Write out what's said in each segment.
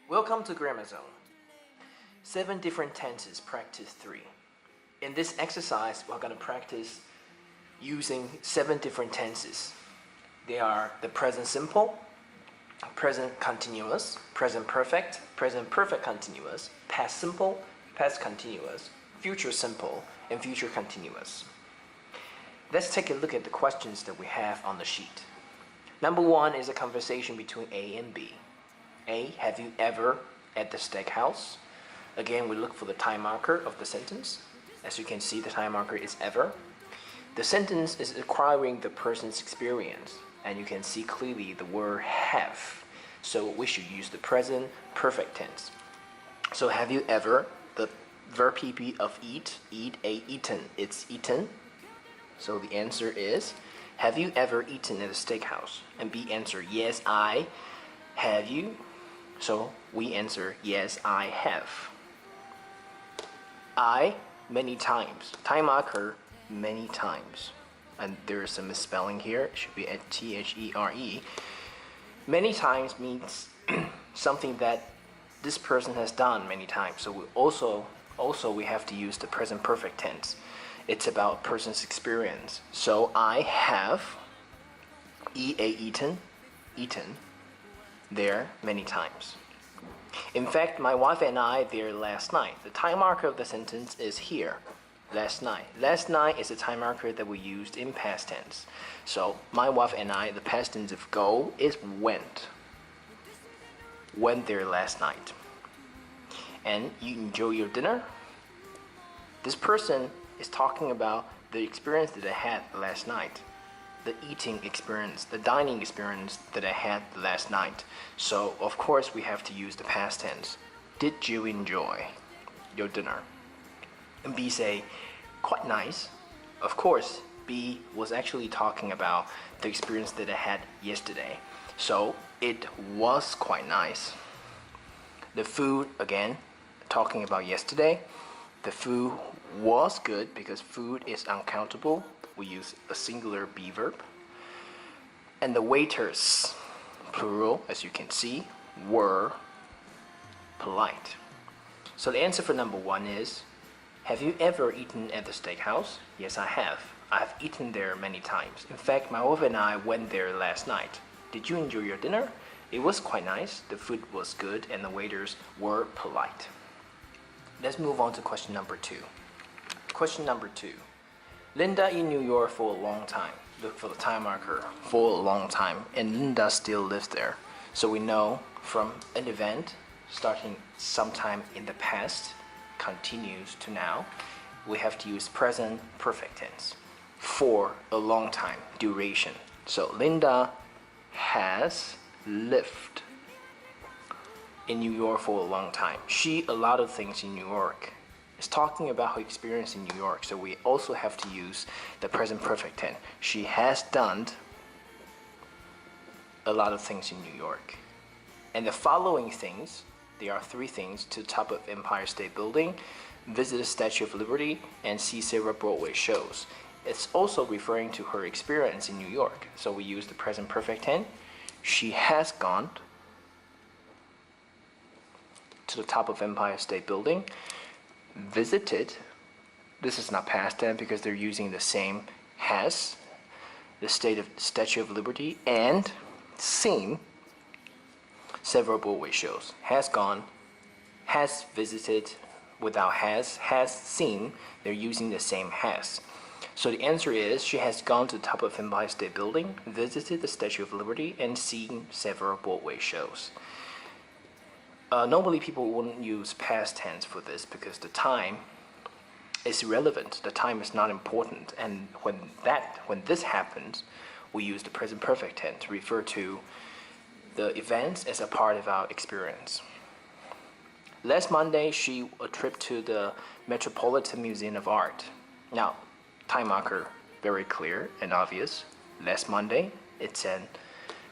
Welcome to Grammar Zone. 7 different tenses, practice 3. In this exercise, we're going to practice using 7 different tenses. They are the present simple, present continuous, present perfect continuous, past simple, past continuous, future simple, and future continuous. Let's take a look at the questions that we have on the sheet. Number 1 is a conversation between A and B. A, have you ever at the steakhouse? Again, we look for the time marker of the sentence. As you can see, the time marker is ever. The sentence is acquiring the person's experience, and you can see clearly the word have. So we should use the present perfect tense. So have you ever, the verb PP of eat, A, eaten, it's eaten. So the answer is, have you ever eaten at a steakhouse? And B answer, yes, I. Have you? So we answer, yes, I have. I, many times. Time marker, many times. And there is some misspelling here. It should be at THERE. Many times means something that this person has done many times. So we also we have to use the present perfect tense. It's about a person's experience. So I have eaten there many times. In fact, my wife and I there last night. The time marker of the sentence is here, last night. Last night is the time marker that we used in past tense. So my wife and I, the past tense of go is went. Went there last night. And you enjoy your dinner? This person is talking about the experience that I had last night. The eating experience, the dining experience that I had last night. So of course we have to use the past tense. Did you enjoy your dinner? And B say, quite nice. Of course, B was actually talking about the experience that I had yesterday. So it was quite nice. The food, again, talking about yesterday. The food was good because food is uncountable. We use a singular be verb. And the waiters, plural, as you can see, were polite. So the answer for number 1 is, have you ever eaten at the steakhouse? Yes, I have. I've eaten there many times. In fact, my wife and I went there last night. Did you enjoy your dinner? It was quite nice. The food was good and the waiters were polite. Let's move on to question number 2. Question number 2. Linda in New York for a long time. Look for the time marker, for a long time, and Linda still lives there. So we know from an event starting sometime in the past, continues to now, we have to use present perfect tense. For a long time, duration. So Linda has lived in New York for a long time. She a lot of things in New York. It's talking about her experience in New York, so we also have to use the present perfect tense. She has done a lot of things in New York. And the following things, there are 3 things: to the top of Empire State Building, visit the Statue of Liberty, and see several Broadway shows. It's also referring to her experience in New York, so we use the present perfect tense. She has gone to the top of Empire State Building, visited, this is not past tense because they're using the same has, the Statue of Liberty, and seen several Broadway shows. Has gone, has visited, without has seen, they're using the same has. So the answer is, she has gone to the top of Empire State Building, visited the Statue of Liberty, and seen several Broadway shows. Normally people wouldn't use past tense for this because the time is irrelevant. The time is not important. And when this happens, we use the present perfect tense to refer to the events as a part of our experience. Last Monday, she a trip to the Metropolitan Museum of Art. Now, time marker, very clear and obvious. Last Monday,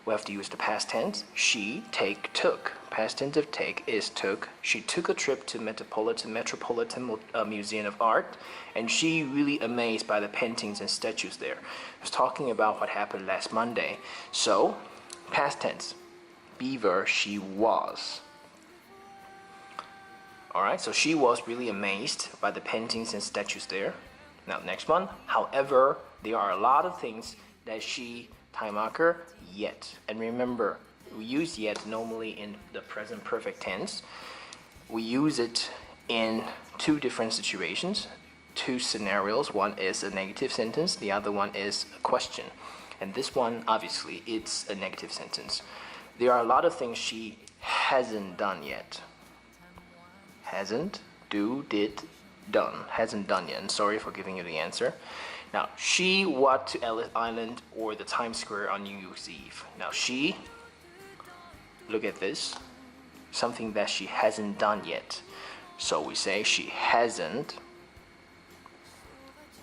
we have to use the past tense. She, took. Past tense of take is took. She took a trip to Metropolitan Museum of Art, and she really amazed by the paintings and statues there. It was talking about what happened last Monday. So, past tense. Beaver, she was. Alright, so she was really amazed by the paintings and statues there. Now, next one. However, there are a lot of things that she, time marker, yet. And remember, we use yet normally in the present perfect tense. We use it in two different situations, two scenarios. One is a negative sentence, the other one is a question. And this one, obviously, it's a negative sentence. There are a lot of things she hasn't done yet. Hasn't, do, did, done. Hasn't done yet. And sorry for giving you the answer. Now, she walked to Ellis Island or the Times Square on New Year's Eve. Now, she, look at this, something that she hasn't done yet. So we say she hasn't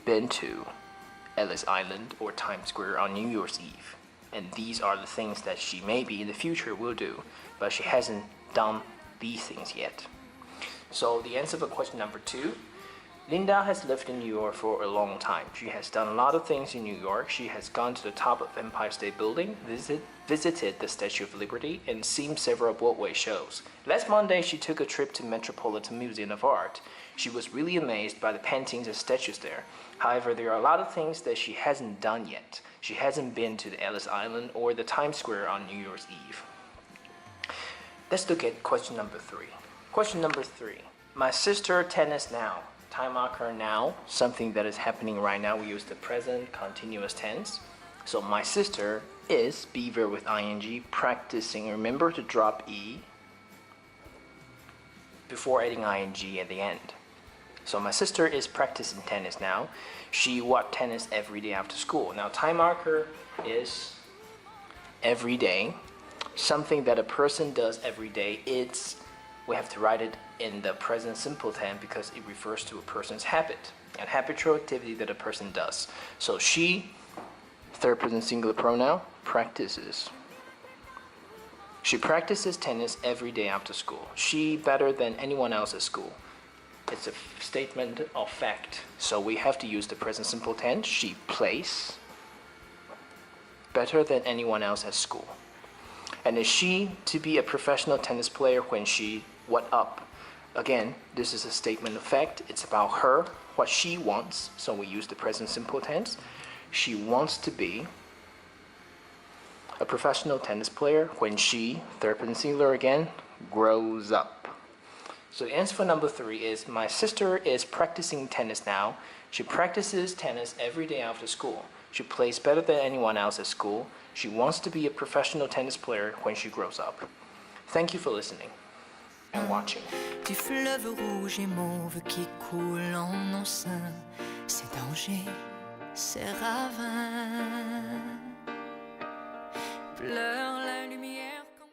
been to Ellis Island or Times Square on New Year's Eve. And these are the things that she maybe in the future will do, but she hasn't done these things yet. So the answer for question number 2, Linda has lived in New York for a long time. She has done a lot of things in New York. She has gone to the top of Empire State Building, visited the Statue of Liberty, and seen several Broadway shows. Last Monday, she took a trip to Metropolitan Museum of Art. She was really amazed by the paintings and statues there. However, there are a lot of things that she hasn't done yet. She hasn't been to the Ellis Island or the Times Square on New Year's Eve. Let's look at question number 3. Question number 3. My sister tennis now. Time marker now, something that is happening right now. We use the present continuous tense. So my sister is Beaver with ing practicing. Remember to drop E before adding ing at the end. So my sister is practicing tennis now. She watched tennis every day after school. Now time marker is every day. Something that a person does every day. We have to write it in the present simple tense because it refers to a person's habit, an habitual activity that a person does. So she, third person singular pronoun, practices. She practices tennis every day after school. She better than anyone else at school. It's a statement of fact. So we have to use the present simple tense. She plays better than anyone else at school. And is she to be a professional tennis player when she what up? Again, this is a statement of fact. It's about her, what she wants. So we use the present simple tense. She wants to be a professional tennis player when she, third person singular again, grows up. So the answer for number 3 is my sister is practicing tennis now. She practices tennis every day after school. She plays better than anyone else at school. She wants to be a professional tennis player when she grows up. Thank you for listening and watching. Du fleuve rouge et mauve qui coule en nos seins, ces dangers, ces ravins.